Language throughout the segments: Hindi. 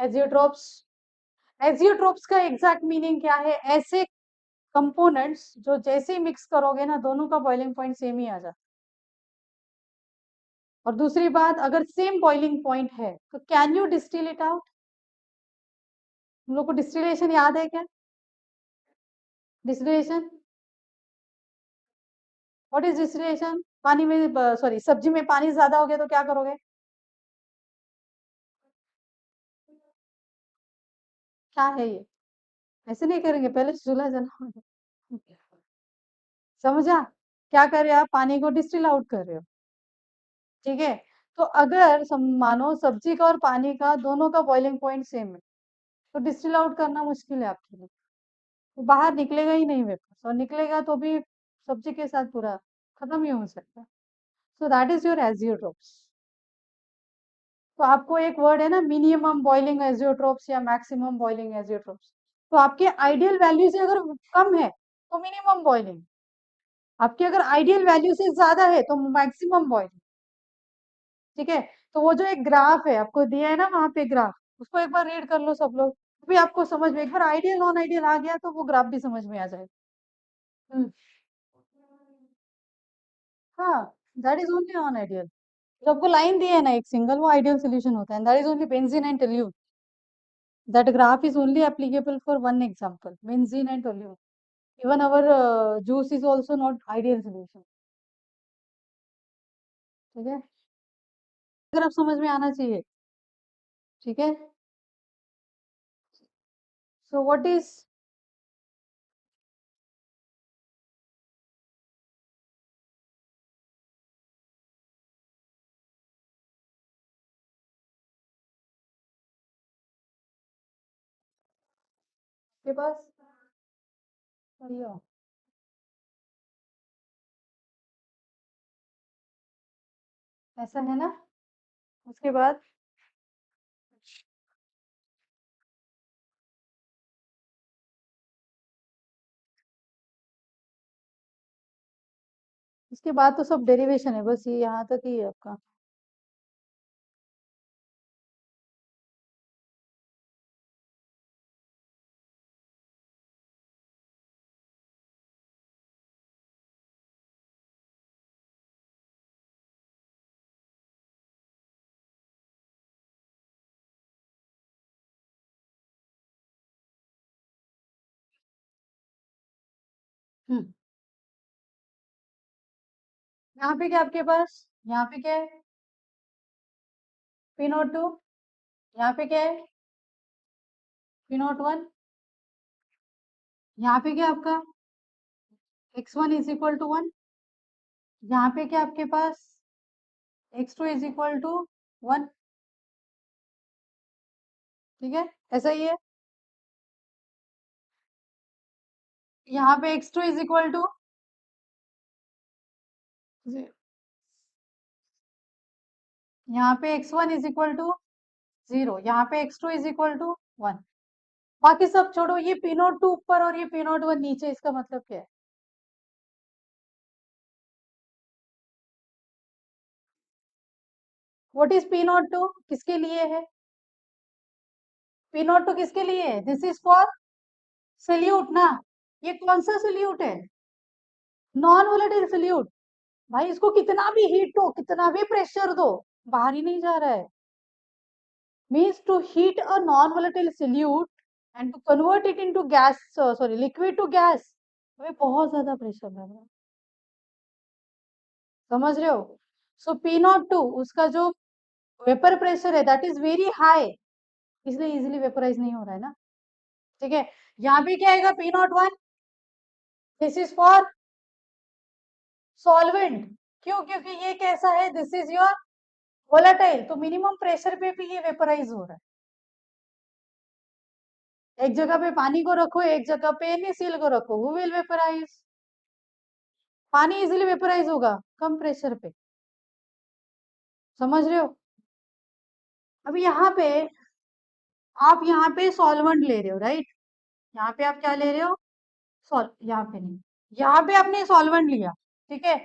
एजियोट्रोप्स। एजियोट्रोप्स का एग्जैक्ट मीनिंग क्या है? ऐसे कंपोनेंट्स जो जैसे ही मिक्स करोगे ना, दोनों का बॉइलिंग पॉइंट सेम ही आ जाता। और दूसरी बात, अगर सेम बॉइलिंग पॉइंट है तो can you distil it out? हम लोग को डिस्टिलेशन याद है क्या? Distillation, what is distillation? पानी में, सॉरी, सब्जी में पानी ज्यादा हो गया तो क्या करोगे? क्या है ये? ऐसे नहीं करेंगे, पहले चूल्हा जलाओगे। समझा? क्या कर रहे हो आप? पानी को डिस्टिल आउट कर रहे हो। ठीक है। तो अगर मानो सब्जी का और पानी का दोनों का बॉइलिंग पॉइंट सेम है, तो डिस्टिल आउट करना मुश्किल है आपके लिए। तो बाहर निकलेगा ही नहीं वेपर, और निकलेगा तो भी सब्जी के साथ पूरा खत्म ही हो सकता है। So that is your azeotropes. तो आपको एक वर्ड है ना, मिनिमम बॉइलिंग एजियोट्रोप्स या मैक्सिमम बॉइलिंग एजियोट्रोप्स। तो आपके आइडियल वैल्यू से अगर कम है तो मिनिमम बॉइलिंग, आपकी अगर आइडियल वैल्यू से ज्यादा है तो मैक्सिमम बॉइलिंग। ठीक है। तो वो जो एक ग्राफ है आपको दिया है ना, वहां पे ग्राफ, उसको एक बार रीड कर लो सब लोग, भी आपको समझ में, एक बार आइडियल नॉन आइडियल आ गया तो वो ग्राफ भी समझ में आ जाएगा। हम्म। हाँ, that is only non ideal. जो आपको लाइन दी है ना एक सिंगल, वो आइडियल सोल्यूशन होता है, that is only benzene and toluene. That graph is only applicable for one example, benzene and toluene. Even our juice is also not ideal solution। ठीक है, अगर आप समझ में आना चाहिए। ठीक है। सो व्हाट इज, के पास पढ़ियो, ऐसा है ना? उसके बाद उसके बाद तो सब डेरिवेशन है, बस ये यहाँ तक ही है आपका। हम्म। यहाँ पे क्या आपके पास? यहाँ पे क्या है? P naught two. यहाँ पे क्या है? P naught one. यहाँ पे क्या आपका? x1 is equal to one. यहाँ पे क्या आपके पास? x2 is equal to one. ठीक है, ऐसा ही है। यहाँ पे x2 इज इक्वल टू, यहाँ पे x1 is equal to zero, यहाँ पे x2 is equal to one. बाकी सब छोड़ो, ये पी नॉट टू ऊपर और ये पी नॉट वन नीचे, इसका मतलब क्या है? What is P naught two? किसके लिए है? पी नॉट टू किसके लिए है? दिस इज फॉर सोल्यूट ना। ये कौन सा सोल्यूट है? Non volatile solute. भाई इसको कितना भी हीट दो, कितना भी प्रेशर दो, बाहर ही नहीं जा रहा है। Means to heat a non volatile solute and to convert it into gas, sorry, liquid to gas, हमें बहुत ज्यादा प्रेशर लग रहा है। समझ रहे हो? सो पी नॉट टू, उसका जो वेपर प्रेशर है दैट इज वेरी हाई, इसलिए इजिली वेपराइज नहीं हो रहा है ना। ठीक है। यहाँ पे क्या आएगा? P naught one, this is for solvent. क्यों? क्योंकि ये कैसा है? दिस इज योर वोलेटाइल, तो मिनिमम प्रेशर पे भी ये वेपराइज हो रहा है। एक जगह पे पानी को रखो, एक जगह पे NaCl को रखो, वो विल वेपराइज। पानी इजिली वेपराइज होगा कम प्रेशर पे। समझ रहे हो? अब यहाँ पे आप यहाँ पे सॉल्वेंट ले रहे हो, राइट? यहाँ पे आप क्या ले रहे हो? सॉल, यहाँ पे नहीं, यहाँ पे आपने सॉल्वेंट लिया। ठीक है।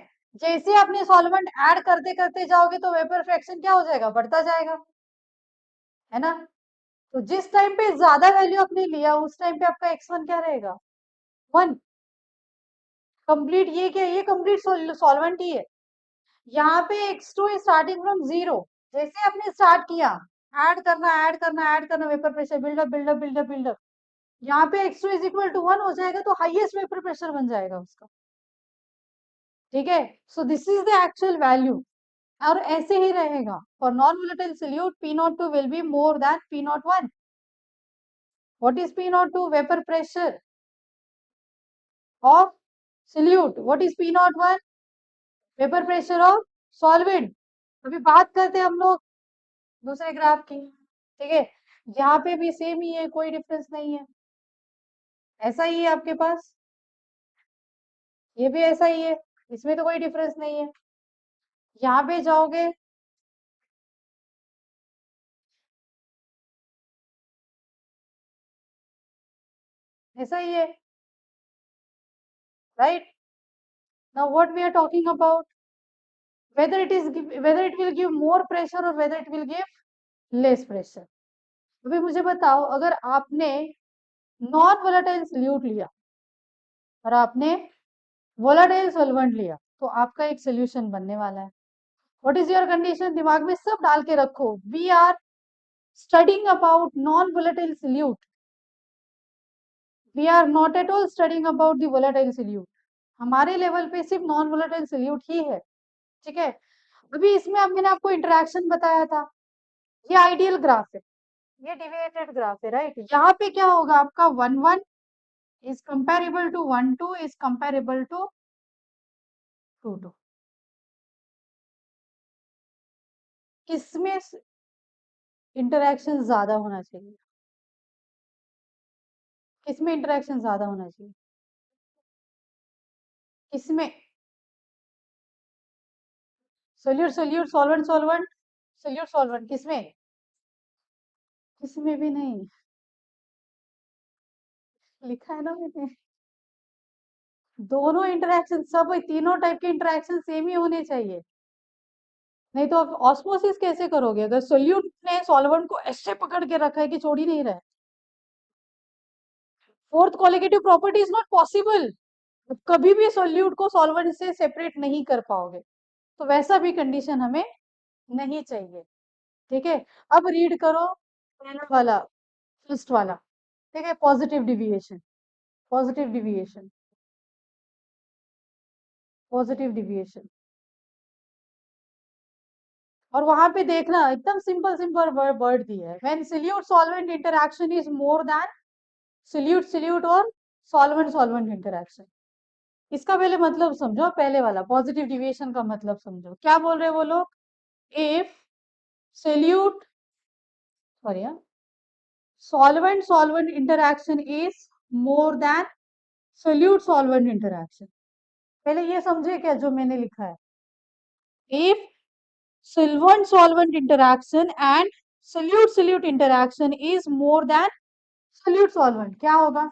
जैसे आपने सॉल्वेंट ऐड करते करते जाओगे तो वेपर फ्रैक्शन क्या हो जाएगा? बढ़ता जाएगा, है ना? तो जिस टाइम पे ज्यादा वैल्यू आपने लिया उस टाइम पे आपका x1 क्या रहेगा? 1। कंप्लीट ये क्या, ये कंप्लीट सॉल्वेंट ही है। यहाँ पे x2 इज स्टार्टिंग फ्रॉम 0। जैसे आपने स्टार्ट किया, ऐड करना ऐड करना ऐड करना, vapour pressure buildup buildup buildup buildup, यहाँ पे x2 इज इक्वल टू 1 हो जाएगा तो हाईएस्ट वेपर प्रेशर बन जाएगा उसका। ठीक है, so this is the actual value. और ऐसे ही रहेगा for non volatile solute, P02 will be more than P01। what is P02? Vapor pressure of solute। what is P01? Vapour pressure of solvent. अभी बात करते हैं हम लोग दूसरे ग्राफ की। ठीक है, यहाँ पे भी सेम ही है, कोई डिफरेंस नहीं है, ऐसा ही है आपके पास, ये भी ऐसा ही है, इसमें तो कोई डिफरेंस नहीं है। यहाँ पे जाओगे, ऐसा ही है, right. Now what we are talking about, whether it will give more pressure or whether it will give less pressure। अभी मुझे बताओ, अगर आपने नॉन वोलेटाइल सोल्यूट लिया और आपने वोलेटाइल सॉल्वेंट लिया तो आपका एक सोल्यूशन बनने वाला है। व्हाट इज योर कंडीशन, दिमाग में सब डाल के रखो। We are studying about non volatile solute, we are not at all studying about the volatile solute. हमारे लेवल पे सिर्फ नॉन वोलेटाइल सोल्यूट ही है। ठीक है, अभी इसमें अब मैंने आपको इंटरेक्शन बताया था, ये आइडियल ग्राफ है, ये डिविएटेड ग्राफ है, राइट। यहाँ पे क्या होगा आपका 1 1 is comparable to 1 2 is comparable to 2 2। किसमें इंटरेक्शन ज्यादा होना चाहिए, किसमें इंटरेक्शन ज्यादा होना चाहिए, किसमें? Solute solute solvent solvent, solute solvent, किसमें? किसमें भी नहीं, लिखा है ना मैंने। दोनों इंटरेक्शन, सब तीनों टाइप के इंटरेक्शन सेम ही होने चाहिए, नहीं तो आप ऑस्मोसिस कैसे करोगे अगर सोल्यूट ने सॉल्वेंट को ऐसे पकड़ के रखा है कि छोड़ ही नहीं रहा है। Fourth colligative property is not possible, कभी भी सोल्यूट को सॉल्वेंट से सेपरेट नहीं कर पाओगे, तो वैसा भी कंडीशन हमें नहीं चाहिए। ठीक है, अब रीड करो पहला वाला, फर्स्ट वाला। ठीक है, positive deviation, positive deviation, positive deviation. और वहां पे देखना एकदम सिंपल सिंपल वर्ड दिया है, when solute solvent interaction is more than solute solute और सॉल्वेंट सॉल्वेंट इंटरैक्शन। इसका पहले मतलब समझो, पहले वाला पॉजिटिव डिविएशन का मतलब समझो, क्या बोल रहे हैं वो लोग। If solute, sorry, solvent solvent interaction is more than solute solvent interaction। पहले ये समझे क्या जो मैंने लिखा है, if solvent solvent interaction and solute solute interaction is more than solute solvent, क्या होगा?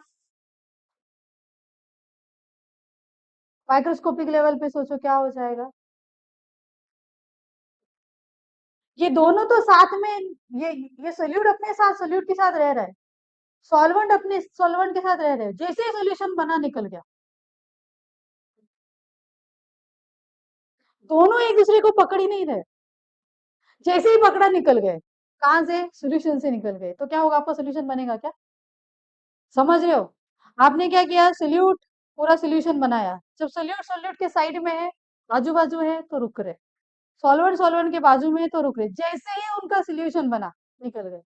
माइक्रोस्कोपिक लेवल पे सोचो क्या हो जाएगा। ये दोनों तो साथ में, ये सोल्यूट अपने साथ सोल्यूट के साथ रह रहा है, सॉल्वेंट अपने सॉल्वेंट के साथ रह रहे हैं, जैसे ही सोल्यूशन बना निकल गया, दोनों एक दूसरे को पकड़ ही नहीं रहे, जैसे ही पकड़ा निकल गए, कहां से? सोल्यूशन से निकल गए, तो क्या होगा, आपका सोल्यूशन बनेगा क्या? समझ रहे हो? आपने क्या किया, सोल्यूट पूरा सोल्यूशन बनाया, जब सोल्यूट सोल्यूट के साइड में है, आजू बाजू है तो रुक रहे, सॉल्वेंट सॉल्वेंट के बाजू में है तो रुक रहे, जैसे ही उनका सोल्यूशन बना निकल गए,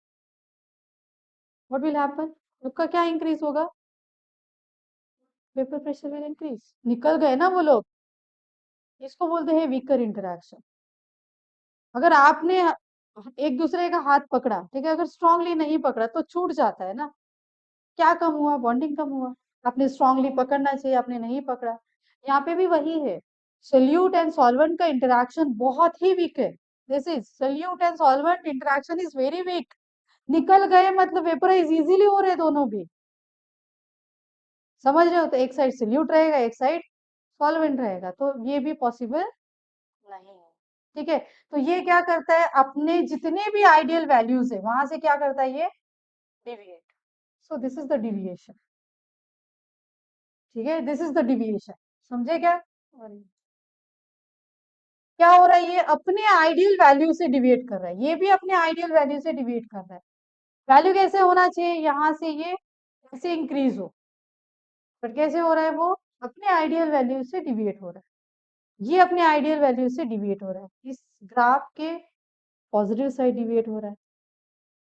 व्हाट विल हैपन, आपका क्या इंक्रीज होगा? वेपर प्रेशर विल इंक्रीज, निकल गए ना वो लोग, इसको बोलते हैं वीकर इंटरेक्शन। अगर आपने एक दूसरे का हाथ पकड़ा, ठीक है, अगर स्ट्रांगली नहीं पकड़ा तो छूट जाता है ना, क्या कम हुआ, बॉन्डिंग कम हुआ। आपने स्ट्रांगली पकड़ना चाहिए, आपने नहीं पकड़ा। यहाँ पे भी वही है, सोल्यूट एंड सॉल्वेंट का इंटरेक्शन बहुत ही वीक है, this is solute and solvent interaction is very weak. निकल गए मतलब वेपराइज इजीली हो रहे दोनों भी, समझ रहे हो? तो एक साइड सोल्यूट रहेगा, एक साइड सॉल्वेंट रहेगा, तो ये भी पॉसिबल नहीं है। ठीक है, तो ये क्या करता है, अपने जितने भी आइडियल वैल्यूज है वहां से क्या करता है, ये deviate. So this is the deviation. ठीक है, this is the deviation. समझे क्या? क्या हो रहा है, ये अपने आइडियल वैल्यू से डिविएट कर रहा है, ये भी अपने आइडियल वैल्यू से डिविएट कर रहा है। वैल्यू कैसे होना चाहिए, यहाँ से ये ऐसे इंक्रीज हो, पर कैसे हो रहा है, वो अपने आइडियल वैल्यू से डिविएट हो रहा है। ये अपने आइडियल वैल्यू से डिविएट हो रहा है, इस ग्राफ के पॉजिटिव साइड डिविएट हो रहा है।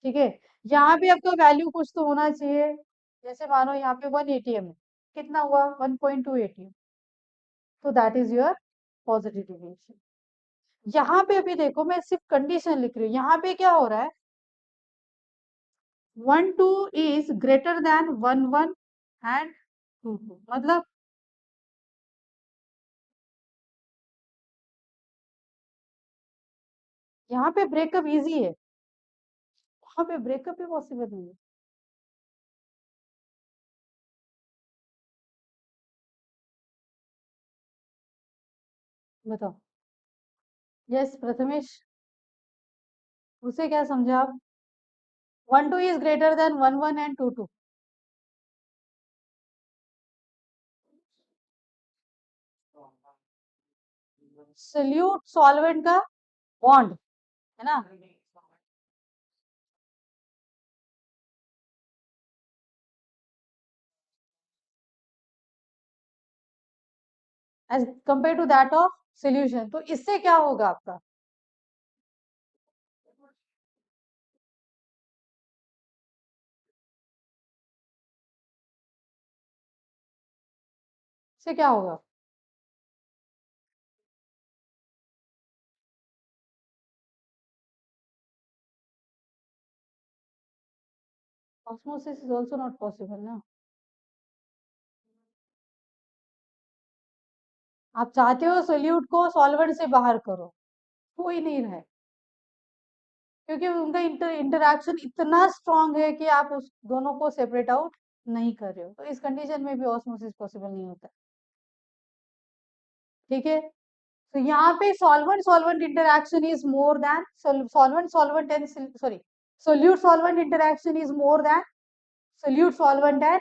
ठीक है, यहाँ पे आपका वैल्यू कुछ तो होना चाहिए, जैसे मानो यहाँ पे 1 एटीएम है, कितना हुआ 1.2 एटीएम, तो that is your positive deviation. यहाँ पे अभी देखो मैं सिर्फ कंडीशन लिख रही हूँ, यहाँ पे क्या हो रहा है, 1 2 इज ग्रेटर देन 1 1 एंड 2 2, मतलब यहाँ पे ब्रेकअप इजी है, वहां पे ब्रेकअप भी पॉसिबल नहीं है। बताओ। यस प्रथमेश, उसे क्या समझा आप? 1 2 is greater than 1 1 and 2 2। Solute solvent का बॉन्ड है ना, as compare to that of solution, तो इससे क्या होगा आपका, इससे क्या होगा? Osmosis is also not possible ना। आप चाहते हो सोल्यूट को सॉल्वेंट से बाहर करो, हो ही नहीं रहा है, क्योंकि उनका इंटरैक्शन इतना स्ट्रांग है कि आप उस दोनों को सेपरेट आउट नहीं कर रहे हो, तो इस कंडीशन में भी ऑस्मोसिस पॉसिबल नहीं होता। ठीक है, तो यहाँ पे solvent solvent interaction is more than solvent solvent and sorry solute solvent interaction is more than solute solvent and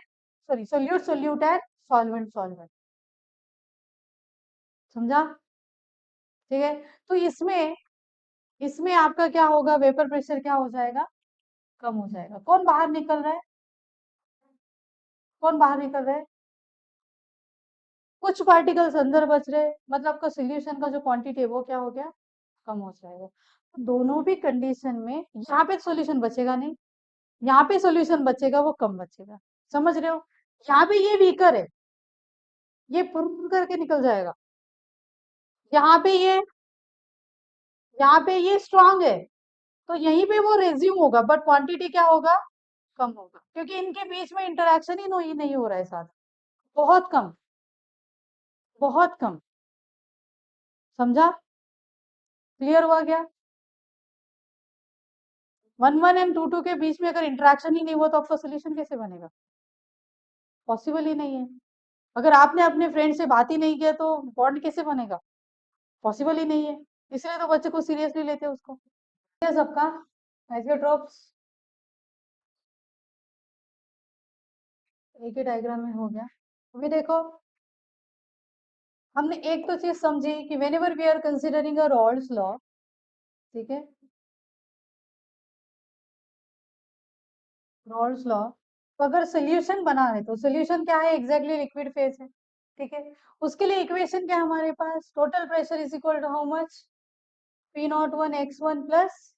sorry solute solute and solvent solvent. समझा? ठीक है, तो इसमें इसमें आपका क्या होगा, वेपर प्रेशर क्या हो जाएगा, कम हो जाएगा। कौन बाहर निकल रहा है, कौन बाहर निकल रहा है, कुछ पार्टिकल्स अंदर बच रहे, मतलब आपका सोल्यूशन का जो क्वांटिटी है वो क्या हो गया, कम हो जाएगा। तो दोनों भी कंडीशन में यहाँ पे सोल्यूशन बचेगा नहीं, यहाँ पे सोल्यूशन बचेगा वो कम बचेगा। समझ रहे हो, यहाँ पे ये वीकर है, ये पुर करके निकल जाएगा, यहाँ पे ये यहाँ पे ये स्ट्रांग है, तो यहीं पे वो रेज्यूम होगा, बट क्वांटिटी क्या होगा, कम होगा, क्योंकि इनके बीच में इंटरेक्शन ही नहीं हो रहा है साथ, बहुत कम, बहुत कम। समझा? क्लियर हुआ क्या? 1 1 एंड 2 2 के बीच में अगर इंटरेक्शन ही नहीं हुआ तो आपका सोल्यूशन कैसे बनेगा, पॉसिबल ही नहीं है। अगर आपने अपने फ्रेंड से बात ही नहीं किया तो बॉन्ड कैसे बनेगा, पॉसिबल ही नहीं है। इसलिए तो बच्चे को सीरियसली लेते हैं उसको। ये सबका आइसोट्रोप्स एक ही डायग्राम में हो गया। अभी देखो, हमने एक तो चीज समझी कि whenever we are considering a Raoult's law, ठीक है, रॉल्स लॉ, तो अगर सोल्यूशन बना है तो सोल्यूशन क्या है, एग्जैक्टली लिक्विड फेज है। ठीक है, उसके लिए इक्वेशन क्या है हमारे पास, total pressure is equal to how much, P naught one X one plus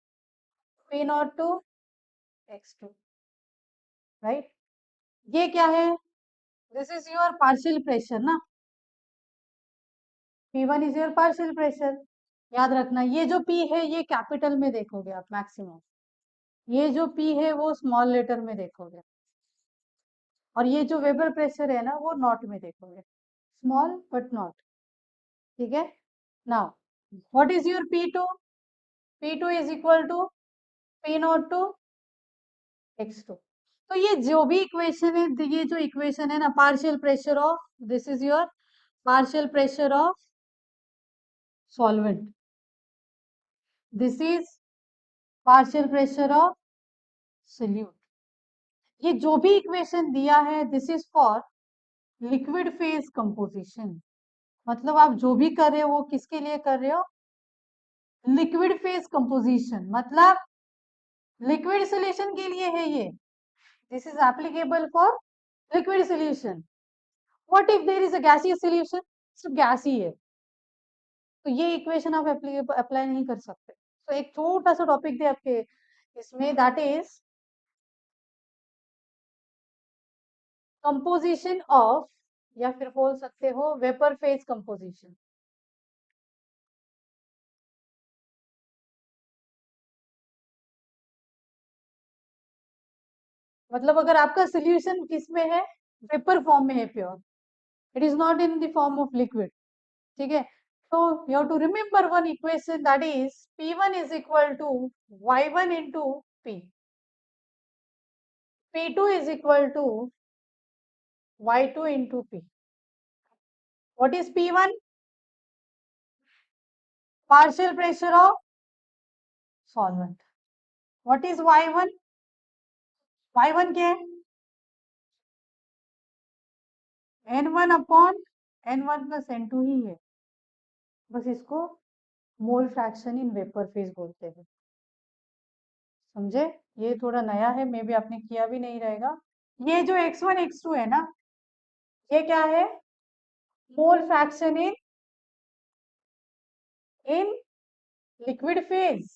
P naught two X two, right. ये क्या है, this is your partial pressure ना, P1 is your partial pressure. याद रखना ये जो P है ये कैपिटल में देखोगे आप मैक्सिमम, ये जो P है वो स्मॉल लेटर में देखोगे, और ये जो वेबर प्रेशर है ना वो नॉट में देखोगे, स्मॉल बट नॉट। ठीक है, now what is your P2, P2 is equal to P nought to x2। तो ये जो भी इक्वेशन है, ये जो इक्वेशन है ना, partial pressure of, this is your partial pressure of solvent, this is partial pressure of solute, ये जो भी इक्वेशन दिया है this is for liquid phase composition. मतलब आप जो भी कर रहे हो वो किसके लिए कर रहे हो? लिक्विड फेज कंपोजिशन, मतलब लिक्विड सोल्यूशन के लिए है ये। This is applicable for liquid solution. What if there is a gaseous solution? सिर्फ गैस ही है, तो ये इक्वेशन आप अप्लाई नहीं कर सकते। तो एक छोटा सा टॉपिक दे आपके इसमें, दैट इज कंपोजिशन ऑफ, या फिर बोल सकते हो वेपर फेज कंपोजिशन। मतलब अगर आपका सोल्यूशन किस में है, वेपर फॉर्म में है, pure, it is not in the form of liquid, ठीक है। तो you have to remember one equation, that is P1 is equal to Y1 into P, P2 is equal to Y2 into P। What is P1? Partial pressure of solvent. What is Y1? Y1 क्या है? N1 upon N1 plus N2 ही है, बस इसको mole fraction in vapour phase बोलते हैं। समझे? ये थोड़ा नया है, मे बी आपने किया भी नहीं रहेगा। ये जो x1 x2 है ना, ये क्या है? Mole fraction in liquid phase,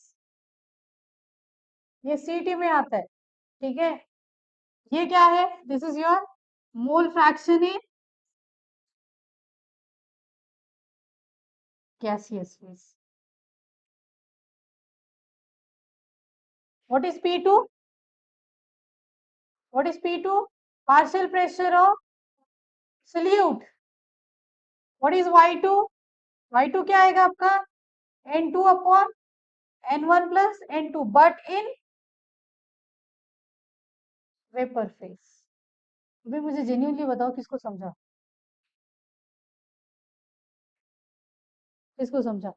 ये सीटी में आता है, ठीक है। ये क्या है? This is your mole fraction in gaseous phase. What is P2? What is P2? Partial pressure of solute. What is Y2? Y2 क्या आएगा आपका? N2 upon N1 plus N2, but in vapour phase. अभी मुझे जेन्युइनली बताओ, किसको समझा? किसको समझा?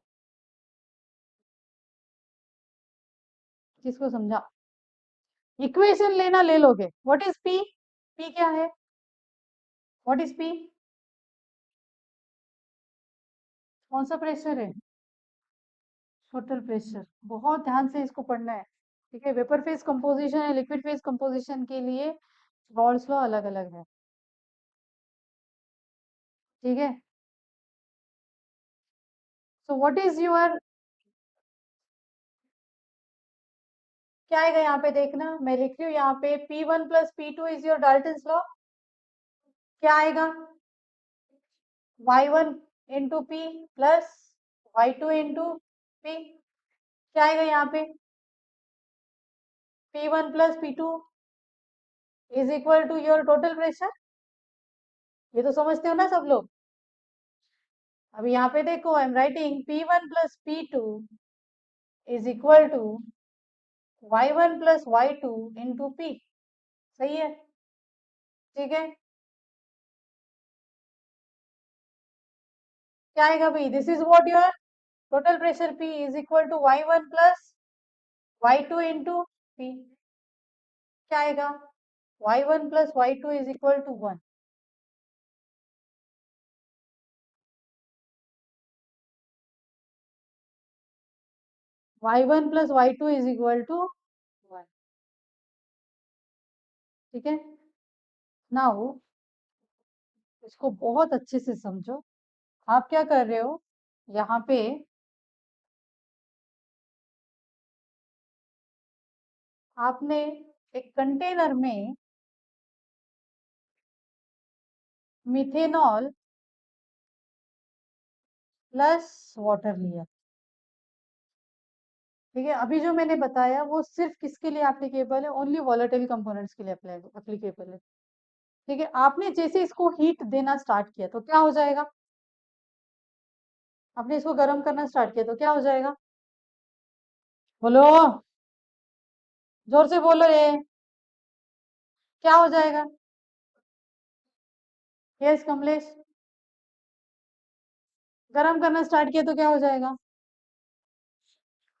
किसको समझा? इक्वेशन लेना ले लोगे। What is P? P क्या है? What is P? कौन सा प्रेशर है? Total pressure. बहुत ध्यान से इसको पढ़ना है, ठीक है। वेपर फेज कंपोजिशन है, लिक्विड फेज कंपोजिशन के लिए रॉल्स लॉ अलग अलग है, ठीक है। सो व्हाट इज योर, क्या आएगा यहाँ पे? देखना, मैं लिख रही हूँ यहाँ पे P1 plus P2 is your Dalton's law. क्या आएगा? Y1 into P plus Y2 into P। क्या आएगा यहाँ पे? P1 plus P2 is equal to your total pressure. ये तो समझते हो ना सब लोग? अभी यहाँ पे देखो, I am writing P1 plus P2 is equal to Y1 plus Y2 into P। सही है, ठीक है। क्या आएगा भाई? This is what your total pressure P is equal to Y1 plus Y2 into P। क्या आएगा? Y1 plus Y2 is equal to 1। Y1 plus Y2 is equal to 1, ठीक है। नाउ इसको बहुत अच्छे से समझो। आप क्या कर रहे हो यहाँ पे? आपने एक कंटेनर में मिथेनॉल प्लस वाटर लिया, ठीक है। अभी जो मैंने बताया वो सिर्फ किसके लिए एप्लीकेबल है? ओनली वॉलेटाइल कंपोनेंट्स के लिए एप्लीकेबल है, ठीक है। आपने जैसे इसको हीट देना स्टार्ट किया तो क्या हो जाएगा? आपने इसको गर्म करना स्टार्ट किया तो क्या हो जाएगा? बोलो, जोर से बोलो, ये क्या हो जाएगा? यस कमलेश, गर्म करना स्टार्ट किया तो क्या हो जाएगा?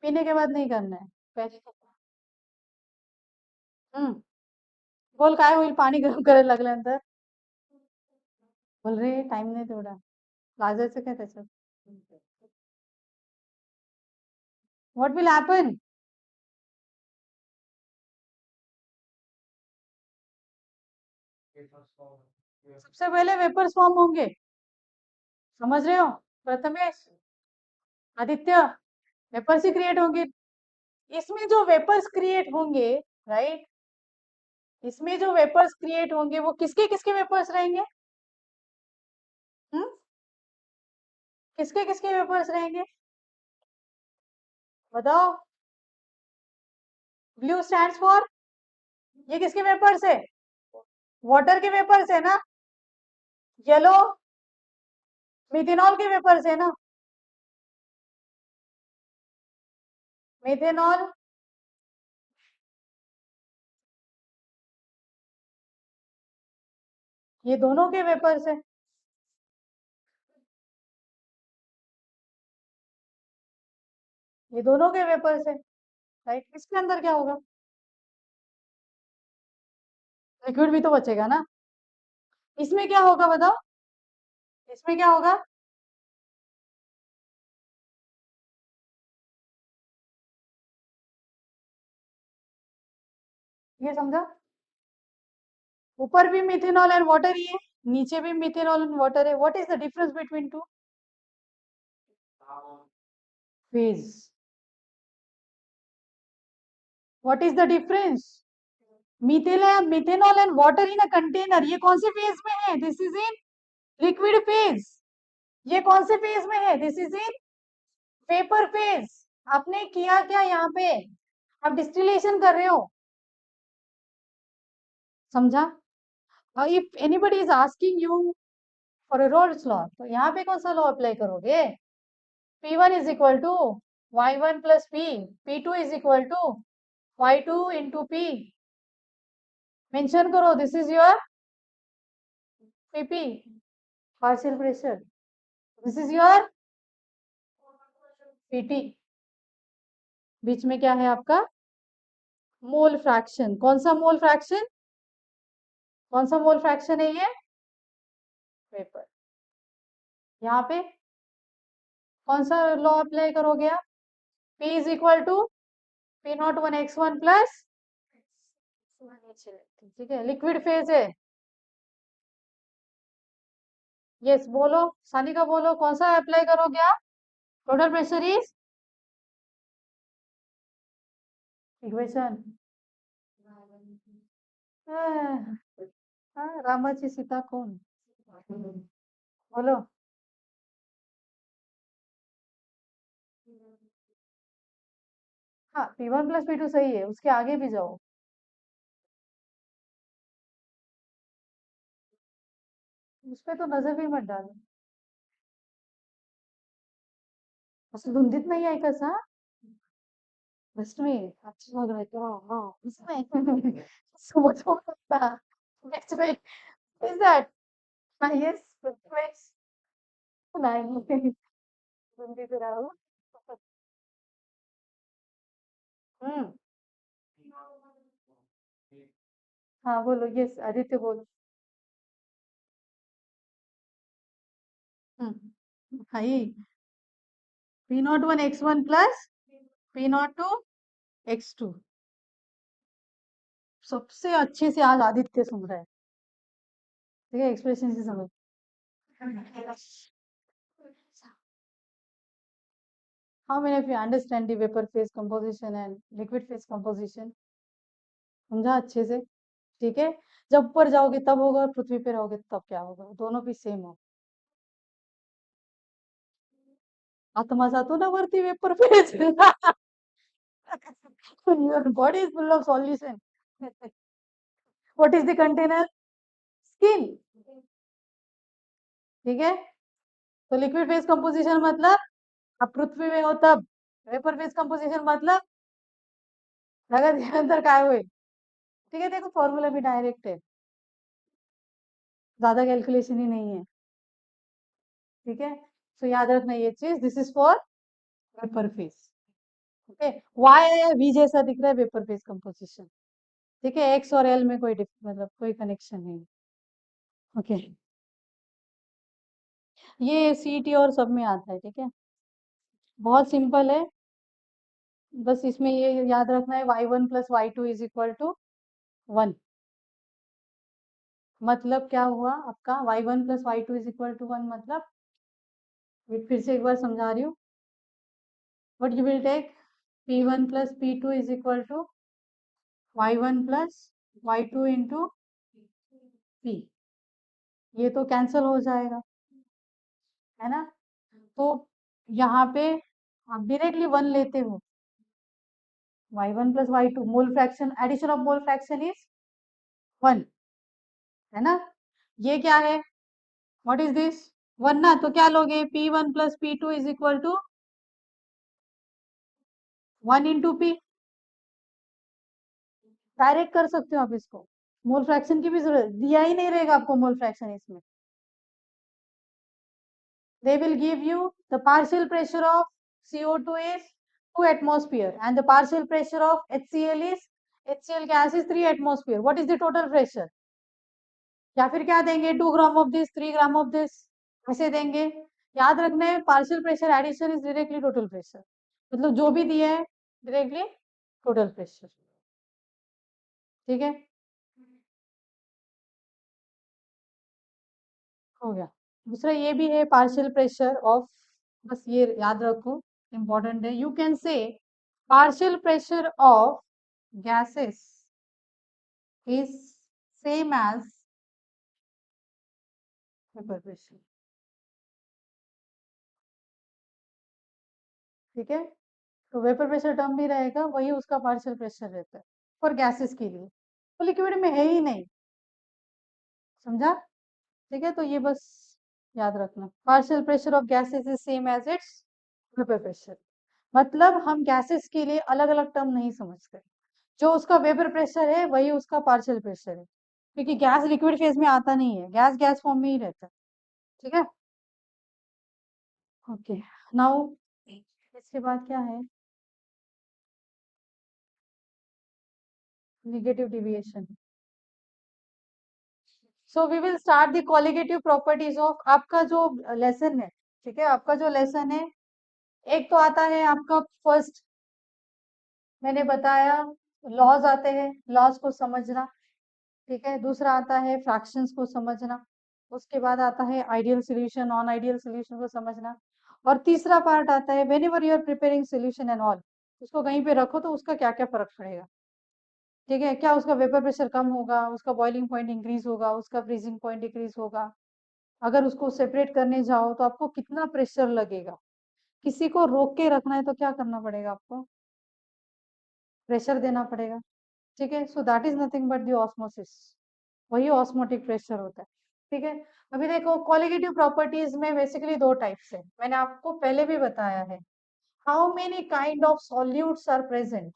पीने के बाद नहीं करना है, पहले तो। हम्म, बोल काय होईल पाणी गरम करायला लागल्यानंतर? बोल रे, टाइम नाही तेवढा. लाजायचं काय त्याच्यात? What will happen? सबसे पहले वेपर्स फॉर्म होंगे, समझ रहे हो? प्रथमेश, आदित्य, वेपर्स ही क्रिएट होंगे। इसमें जो वेपर्स क्रिएट होंगे, राइट, इसमें जो वेपर्स क्रिएट होंगे वो किसके किसके वेपर्स रहेंगे? हम्म, किसके किसके वेपर्स रहेंगे? बताओ। ब्लू स्टैंड्स फॉर, ये किसके वेपर्स है? वाटर के वेपर्स है ना? येलो मिथेनॉल के वेपर्स है ना? मिथेनॉल, ये दोनों के वेपर्स है। ये दोनों के वेपर्स है, राइट। इसके अंदर क्या होगा? लिक्विड भी तो बचेगा ना। इसमें क्या होगा बताओ? इसमें क्या होगा? ये समझा? ऊपर भी मिथेनॉल एंड वाटर ही है, नीचे भी मिथेनॉल एंड वाटर है। What is the difference between two? Phase. What is the difference? Methanol and water in a container, ये कौन से फेज में है? This is in liquid phase. ये कौन से फेज में है? This is in vapour phase. आपने किया क्या यहाँ पे? आप डिस्टिलेशन कर रहे हो, समझा? If anybody is asking you for a Rolls law, तो यहाँ पे कौन सा लॉ अप्लाई करोगे? P1 is equal to Y1 plus P, P2 is equal to Y2 into P। Mention करो, this is your PP, partial pressure. This is your PT। बीच में क्या है आपका? Mole fraction. कौन सा मोल फ्रैक्शन? कौन सा मोल फ्रैक्शन है ये? वेपर। यहाँ पे कौन सा लॉ अप्लाई करोगे आप? P is equal to P01 x1 plus, ठीक है, लिक्विड फेज है। यस बोलो, सानिका बोलो, कौन सा अप्लाई करोगे आप? Total pressure is equation. रामाची सीता कोण? बोलो। हाँ, P1 प्लस P2 सही है, उसके आगे भी जाओ। उस पे तो नजर भी मत डालो। असं धुंदीत नाही आहे कसा? फर्स्ट में अच्छा लग रहा है तो हाँ इसमें समझ सकता। नेक्स्ट में इज दैट? हाँ यस, नहीं धुंदी तो रहा हूँ। हम्म, हाँ बोलो, यस आदित्य बोलो। High, P01 x1 plus P02 x2। सबसे अच्छे से आज आदित्य सुन रहा है, ठीक है, एक्सप्रेशन से समझ। How many of you understand the vapor phase composition and liquid phase composition? समझा अच्छे से? ठीक है, जब ऊपर जाओगे तब होगा और पृथ्वी पे रहोगे तब क्या होगा, दोनों भी सेम हो। आत्मा जातो ना वरती vapour phase. Your body is full of solution. What is the container? Skin। ठीक है, तो लिक्विड फेज कंपोजिशन मतलब आप पृथ्वी में हो तब, वेपर फेज कंपोजिशन मतलब अगर अंदर काय हुए। ठीक है, देखो फॉर्मूला भी डायरेक्ट है, ज्यादा कैलकुलेशन ही नहीं है। ठीक है, तो याद रखना ये चीज, this is for vapour phase. Okay, Y V जैसा दिख रहा है वेपर फेज कंपोजिशन। ठीक है, एक्स और एल में कोई मतलब कोई कनेक्शन नहीं। ओके, ये सीटी और सब में आता है, ठीक है, बहुत सिंपल है। बस इसमें ये याद रखना है, y1 plus Y two is equal to 1। मतलब क्या हुआ आपका, y1 plus Y two is equal to 1 मतलब, फिर से एक बार समझा रही हूँ, what you will take, p1 plus p2 is equal to y1 plus Y two into p। ये तो कैंसल हो जाएगा, है ना। तो यहाँ पे आप डायरेक्टली 1 लेते हो, y1 plus Y two, mole fraction, addition of mole fraction is 1, है ना। ये क्या है, व्हाट इज दिस, 1 ना, तो क्या लोगे, p1 plus p2 is equal to 1 into P. Direct कर सकते हो आप इसको, मोल फ्रैक्शन की भी जरूरत दिया ही नहीं रहेगा आपको मोल फ्रैक्शन इसमें। they will give you the partial pressure of CO2 is 2 atmosphere and the partial pressure of HCl is, HCl gas is 3 atmosphere. What is the total pressure? या फिर क्या देंगे, 2 gram of this, 3 gram of this, ऐसे देंगे। याद रखना है, partial pressure addition is directly total pressure, मतलब जो भी दिया है डायरेक्टली टोटल प्रेशर, ठीक है, हो गया। दूसरा ये भी है पार्शियल प्रेशर ऑफ, बस ये याद रखो, इंपॉर्टेंट है, you can say partial pressure of gases is same as vapor pressure, ठीक है। तो वेपर प्रेशर टर्म भी रहेगा, वही उसका पार्शियल प्रेशर रहता है फॉर गैसेस के लिए, तो लिक्विड में है ही नहीं, समझा, ठीक है। तो ये बस याद रखना, partial pressure of gases is same as it's vapour pressure. मतलब हम गैसेस के लिए अलग अलग टर्म नहीं समझते, जो उसका वेपर प्रेशर है वही उसका पार्शियल प्रेशर है, क्योंकि गैस लिक्विड फेज में आता नहीं है, गैस गैस फॉर्म में ही रहता है, ठीक है। ओके, नाउ इसके बाद क्या है, negative deviation. So we will start the colligative properties of, आपका जो लेसन है, ठीक है, आपका जो लेसन है, एक तो आता है आपका फर्स्ट, मैंने बताया लॉज आते हैं, लॉज को समझना, ठीक है। दूसरा आता है फ्रैक्शंस को समझना, उसके बाद आता है ideal solution, non ideal solution को समझना, और तीसरा पार्ट आता है whenever you are preparing solution and all, उसको कहीं पे रखो तो उसका क्या क्या फर्क पड़ेगा, ठीक है, क्या उसका वेपर प्रेशर कम होगा, उसका बॉइलिंग पॉइंट इंक्रीज होगा, उसका फ्रीजिंग पॉइंट डिक्रीज होगा, अगर उसको सेपरेट करने जाओ तो आपको कितना प्रेशर लगेगा, किसी को रोक के रखना है तो क्या करना पड़ेगा आपको, प्रेशर देना पड़ेगा, ठीक है। So that is nothing but the osmosis, वही ऑस्मोटिक प्रेशर होता है, ठीक है। अभी देखो कॉलिगेटिव प्रॉपर्टीज में बेसिकली दो टाइप्स है, मैंने आपको पहले भी बताया है, how many kind of solutes are present,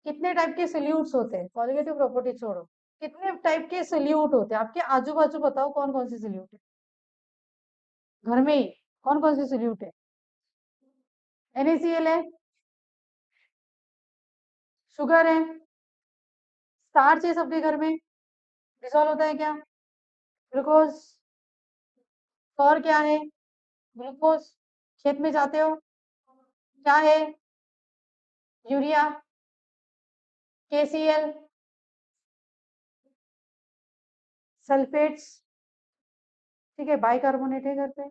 कितने टाइप के सॉल्यूट्स होते हैं, कॉलिगेटिव प्रॉपर्टी छोड़ो, कितने टाइप के सॉल्यूट होते हैं आपके आजू बाजू, बताओ कौन कौन से सॉल्यूट है घर में ही, कौन कौन से सॉल्यूट है, NaCl है, शुगर है, स्टार्च है सबके घर में, डिसॉल्व होता है क्या, ग्लूकोज, और क्या है, ग्लूकोज, खेत में जाते हो क्या है, यूरिया, KCl, सल्फेट्स, ठीक है, बाइकार्बोनेट है घर पे,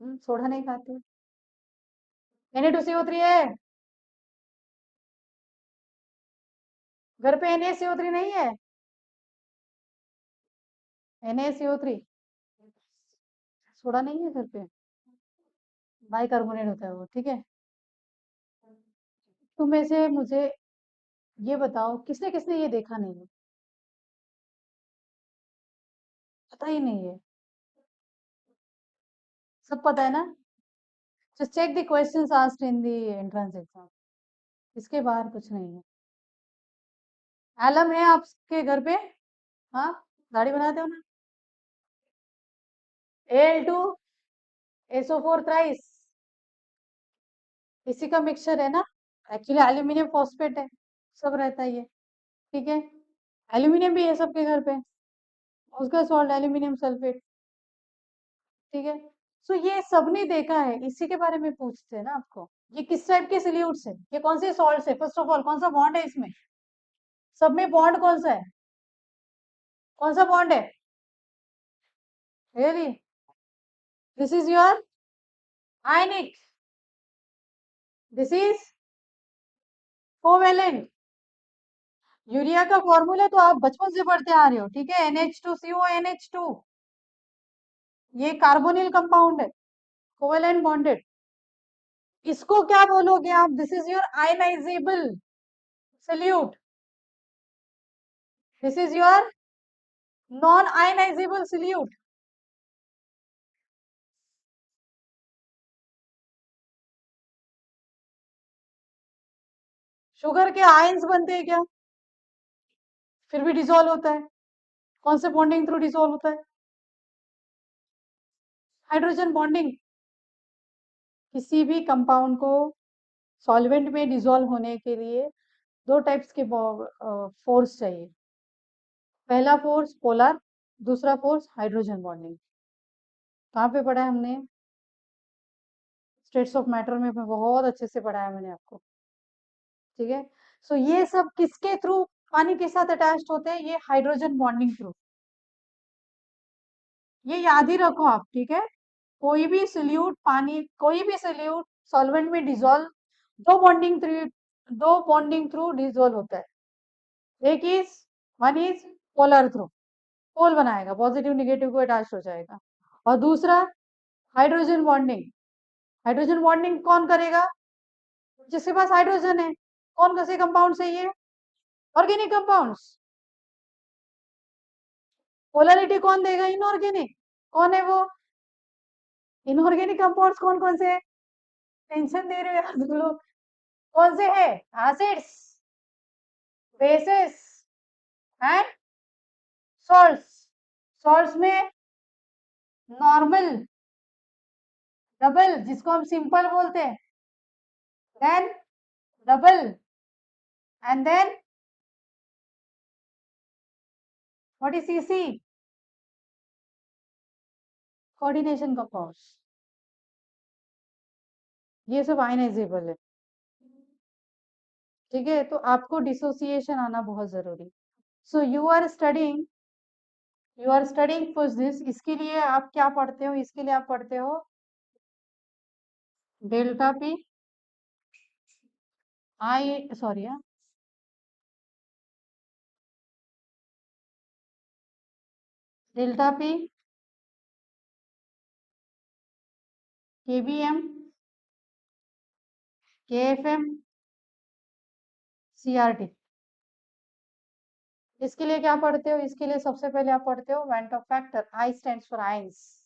सोडा नहीं खाते, Na2CO3 है घर पे, NaCO3 नहीं है, NaCO3 सोडा नहीं है घर पे, बाइकार्बोनेट होता है वो, ठीक है। तुम में से मुझे ये बताओ, किसने किसने ये देखा नहीं है, पता ही नहीं है, सब पता है ना, just check the questions asked in the entrance exam, इसके बाहर कुछ नहीं है। एलम है आपके घर पे, हाँ, दाढ़ी बनाते हो ना, Al2SO4 थ्राइस, इसी का मिक्सचर है ना, एक्चुअली एल्यूमिनियम फॉस्फेट है, सब रहता है ये, ठीक है। एल्यूमिनियम भी है सबके घर पे, उसका सॉल्ट एल्यूमिनियम सल्फेट, ठीक है। सो ये सबने देखा है, इसी के बारे में पूछते हैं ना आपको। ये किस टाइप के सॉल्यूट्स है, ये कौन से सॉल्ट है, फर्स्ट ऑफ ऑल कौन सा बॉन्ड है इसमें, सब में बॉन्ड कौन सा है, कौन सा बॉन्ड है, really, this is your ionic, this is covalent. Urea का फॉर्मूला तो आप बचपन से पढ़ते आ रहे हो, ठीक है, NH2CO NH2, ये कार्बोनिल कंपाउंड है, कोवेलेंट बॉन्डेड। इसको क्या बोलोगे आप, this is your ionisable solute, this is your non ionisable solute. Sugar के आयंस बनते हैं क्या, फिर भी डिसॉल्व होता है, कौन से बॉन्डिंग थ्रू डिसॉल्व होता है, हाइड्रोजन बॉन्डिंग। किसी भी कंपाउंड को सॉल्वेंट में डिसॉल्व होने के लिए दो टाइप्स के फोर्स चाहिए, पहला फोर्स पोलर, दूसरा फोर्स हाइड्रोजन बॉन्डिंग। कहाँ पे पढ़ा है हमने, स्टेट्स ऑफ मैटर में बहुत अच्छे से पढ़ाया मैंने आपको, ठीक है। सो ये सब किसके थ्रू पानी के साथ अटैच्ड होते हैं, ये हाइड्रोजन बॉन्डिंग थ्रू, ये याद ही रखो आप, ठीक है। कोई भी सोल्यूट पानी, कोई भी सोल्यूट सॉल्वेंट में डिसॉल्व दो बॉन्डिंग थ्रू डिसॉल्व होता है, एक is one is polar through, pole बनाएगा, पॉजिटिव निगेटिव को अटैच हो जाएगा, और दूसरा हाइड्रोजन बॉन्डिंग। हाइड्रोजन बॉन्डिंग कौन करेगा, जिसके पास हाइड्रोजन है, कौन से कंपाउंड से ये, ऑर्गेनिक कंपाउंड्स। पोलरिटी कौन देगा, इनऑर्गेनिक, कौन है वो, इनऑर्गेनिक कंपाउंड्स कौन कौन से है, टेंशन दे रहे हो यार तुम लोग, कौन से है, acids, bases and salts. Salts में नॉर्मल, डबल जिसको हम सिंपल बोलते हैं, then double, and then what is CC, coordination compounds, ये सब आयनाइजेबल है, ठीक है। तो आपको डिसोसिएशन आना बहुत जरूरी। So you are studying for this, इसके लिए आप क्या पढ़ते हो, इसके लिए आप पढ़ते हो delta P I, sorry, delta P KBM KFM CRT। इसके लिए क्या पढ़ते हो, इसके लिए सबसे पहले आप पढ़ते हो went of factor, I stands for ions,